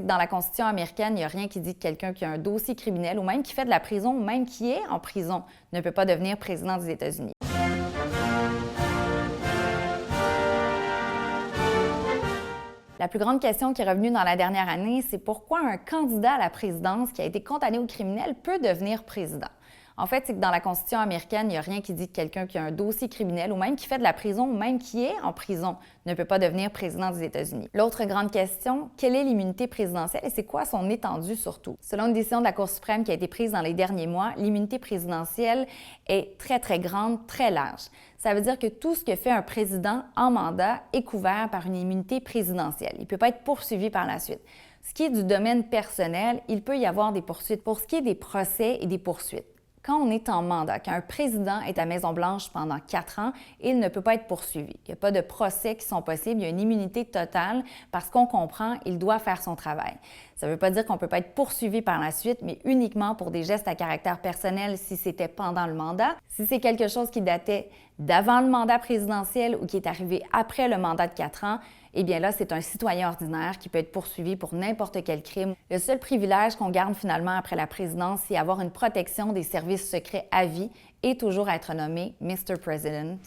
dans la Constitution américaine, il n'y a rien qui dit que quelqu'un qui a un dossier criminel ou même qui fait de la prison ou même qui est en prison ne peut pas devenir président des États-Unis. La plus grande question qui est revenue dans la dernière année, c'est pourquoi un candidat à la présidence qui a été condamné au criminel peut devenir président. En fait, c'est que dans la Constitution américaine, il n'y a rien qui dit que quelqu'un qui a un dossier criminel ou même qui fait de la prison ou même qui est en prison ne peut pas devenir président des États-Unis. L'autre grande question, quelle est l'immunité présidentielle et c'est quoi son étendue surtout? Selon une décision de la Cour suprême qui a été prise dans les derniers mois, l'immunité présidentielle est très grande, très large. Ça veut dire que tout ce que fait un président en mandat est couvert par une immunité présidentielle. Il ne peut pas être poursuivi par la suite. Ce qui est du domaine personnel, il peut y avoir des poursuites. Pour ce qui est des procès et des poursuites, quand on est en mandat, quand un président est à Maison-Blanche pendant 4 ans, il ne peut pas être poursuivi. Il n'y a pas de procès qui sont possibles, il y a une immunité totale parce qu'on comprend, il doit faire son travail. Ça ne veut pas dire qu'on ne peut pas être poursuivi par la suite, mais uniquement pour des gestes à caractère personnel si c'était pendant le mandat. Si c'est quelque chose qui datait d'avant le mandat présidentiel ou qui est arrivé après le mandat de 4 ans, eh bien là, c'est un citoyen ordinaire qui peut être poursuivi pour n'importe quel crime. Le seul privilège qu'on garde finalement après la présidence, c'est avoir une protection des services secrets à vie et toujours être nommé Mr. President.